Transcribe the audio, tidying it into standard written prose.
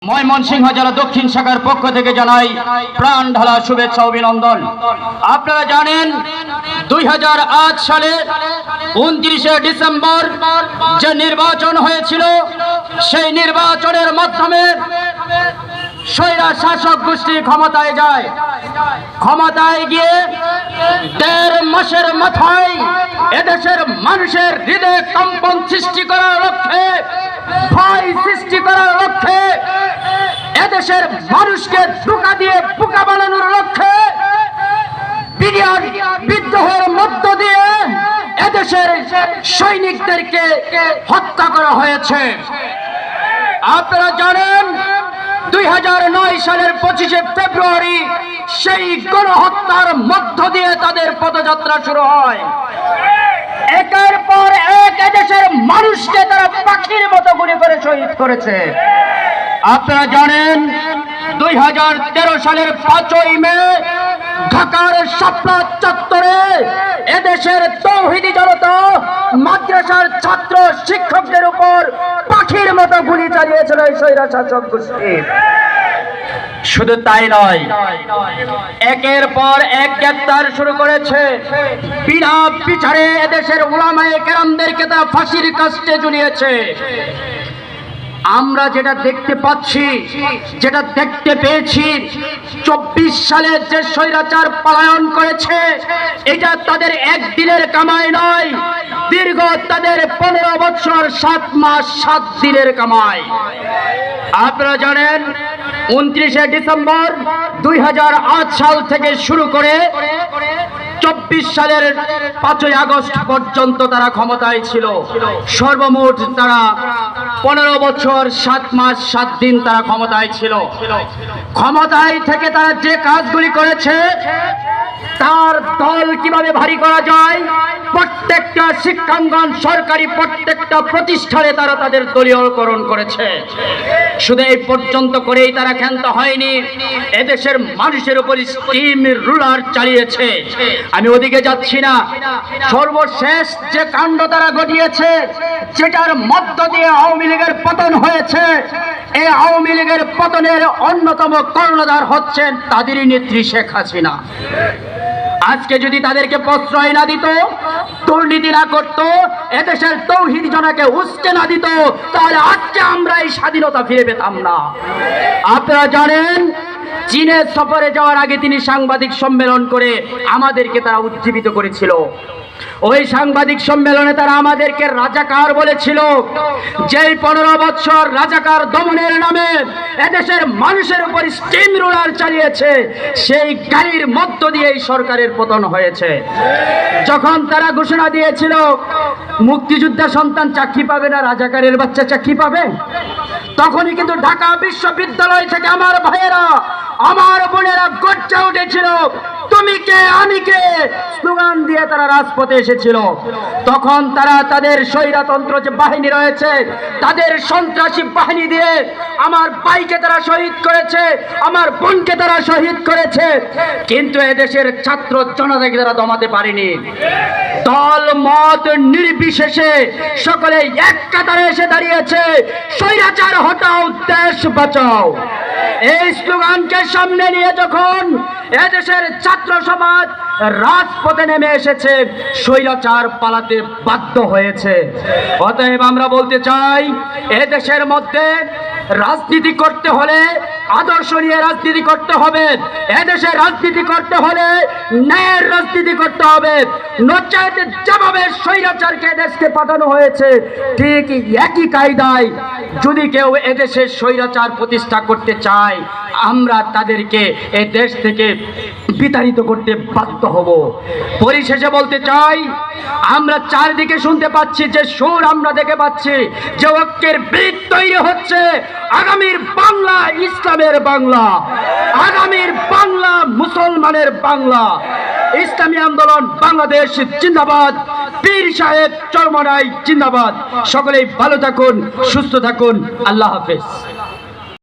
ময়মনসিংহ জেলা দক্ষিণ শাখার পক্ষ থেকে জানাই প্রাণ ঢালা শুভেচ্ছা অভিনন্দন। আপনারা জানেন 2008 সালে 29শে ডিসেম্বর যে নির্বাচন হয়েছিল, সেই নির্বাচনের মাধ্যমে স্বৈরা শাসক গোষ্ঠী ক্ষমতায় যায়। ক্ষমতায় গিয়ে 1.5 মাসের মাথায় এদেশের মানুষের হৃদয়ে কম্পন সৃষ্টি করার লক্ষ্যে, ভয় সৃষ্টি করার লক্ষ্যে, এদেশের মানুষকে ধোঁকা দিয়ে বোকা বানানোর লক্ষ্যে বিডিআর বিদ্রোহের মধ্য দিয়ে এদেশের সৈনিকদেরকে হত্যা করা হয়েছে। আপনারা জানেন 2009 সালের 25শে ফেব্রুয়ারি সেই গণহত্যার মধ্য দিয়ে তাদের পদযাত্রা শুরু হয়। একের পর এক এদেশের মানুষকে তারা পাখির মতো গুলি করে শহীদ করেছে। আপনারা জানেন 2013 সালের 5ই মে ঢাকার শাপলা চত্বরে এদেশের তৌহিদি জনতা মাদ্রাসার ছাত্র শিক্ষকদের উপর পাখির মতো গুলি চালিয়েছিল এই স্বৈরা শাসক গোষ্ঠী। শুধু তাই নয়, একের পর এক গ্রেফতার শুরু করেছে। বিনা বিচারে এদেশের উলামায়ে কেরামদেরকে তারা ফাঁসির কাস্টে ঝুলিয়েছে। আমরা যেটা দেখতে পাচ্ছি, যেটা দেখতে পেয়েছি, 24 সালে যে স্বৈরাচার পলায়ন করেছে, এটা তাদের একদিনের কামাই নয়, দীর্ঘ তাদের 15 বছর 7 মাস 7 দিনের কামাই। আপনারা জানেন 29শে ডিসেম্বর 2008 সাল থেকে শুরু করে 24 সালের 5ই আগস্ট পর্যন্ত তারা ক্ষমতায় ছিল। সর্বমোট তারা 15 বছর 7 মাস 7 দিন তারা ক্ষমতায় ছিল। ক্ষমতায় থেকে তারা যে কাজগুলি করেছে, তার দল কিভাবে ভারী করা যায়, প্রত্যেকটা শিক্ষাঙ্গন সরকারি প্রত্যেকটা প্রতিষ্ঠানে তারা তাদের দলীয়করণ করেছে। শুধু এই পর্যন্ত করেই তারা ক্ষান্ত হয়নি, এদেশের মানুষের উপর স্টিম রুলার চালিয়েছে। আমি ওদিকে যাচ্ছি না। সর্বশেষ যে কাণ্ড তারা ঘটিয়েছে, যেটার মধ্য দিয়ে আওয়ামী লীগের পতন হয়েছে, এই আওয়ামী লীগের পতনের অন্যতম কর্ণধার হচ্ছেন তাদেরই নেত্রী শেখ হাসিনা। আজকে যদি তাদেরকে প্রশ্রয় না দিত, দুর্নীতি না করত, এদেশের তৌহিদি জনতাকে উস্কে না দিত, তাহলে আজকে আমরা এই স্বাধীনতা ফিরে পেতাম না। আপনারা জানেন চীনের সফরে যাওয়ার আগে তিনি সাংবাদিক সম্মেলন করে আমাদেরকে তারা উজ্জীবিত করেছিল। ওই সাংবাদিক সম্মেলনে তারা আমাদেরকে রাজাকার বলেছিল। যেই 15 বছর রাজাকার দমনের নামে এদেশের মানুষের উপর স্টিম রুলার চালিয়েছে, সেই গাড়ির মধ্য দিয়ে এই সরকারের পতন হয়েছে। যখন তারা ঘোষণা দিয়েছিল মুক্তিযোদ্ধা সন্তান চাকরি পাবে না, রাজাকারের বাচ্চা চাকরি পাবে, তখনই কিন্তু ঢাকা বিশ্ববিদ্যালয় থেকে আমার ভাইয়েরা, আমার বোনেরা গর্জে উঠেছিল, তুমি কে আমি কে স্লোগান দিয়ে তারা রাজপথে এসেছিল। তখন তারা তাদের স্বৈরতন্ত্র যে বাহিনী রয়েছে, তাদের সন্ত্রাসী বাহিনী দিয়ে আমার ভাইকে তারা শহীদ করেছে, আমার বোনকে তারা শহীদ করেছে, কিন্তু এদেশের ছাত্র জনতাকে তারা দমাতে পারেনি। দল মত নির্বিশেষে সকলে এক কাতারে এসে দাঁড়িয়েছে, স্বৈরাচার হটাও, দেশ বাঁচাও। এই স্লোগানকে সামনে নিয়ে যখন এদেশের ছাত্র সমাজ রাজপথে নেমে এসেছে, স্বৈরাচার পালাতে বাধ্য হয়েছে। অতএব আমরা বলতে চাই, এদেশের মধ্যে রাজনীতি করতে হলে আদর্শ নিয়ে রাজনীতি করতে হবে। এদেশে রাজনীতি করতে হলে ন্যায়ের রাজনীতি করতে হবে। নচেত যেভাবে স্বৈরাচারকে দেশকে পাঠানো হয়েছে, ঠিক একই কায়দায় যদি কেউ এদেশে স্বৈরাচার প্রতিষ্ঠা করতে চায়, আমরা তাদেরকে এ দেশ থেকে বিতাড়িত করতে বাধ্য হব। পরিশেষে বলতে চাই, আমরা চারদিকে শুনতে পাচ্ছি যে সুর, আমরা দেখে পাচ্ছি যে ঐক্যের বীজ তৈরি হচ্ছে। আগামীর বাংলা ইসলামের বাংলা, আগামীর বাংলা মুসলমানের বাংলা। ইসলামী আন্দোলন বাংলাদেশ জিন্দাবাদ, পীর সাহেব চরমনাই জিন্দাবাদ। সকলেই ভালো থাকুন, সুস্থ থাকুন। আল্লাহ হাফেজ।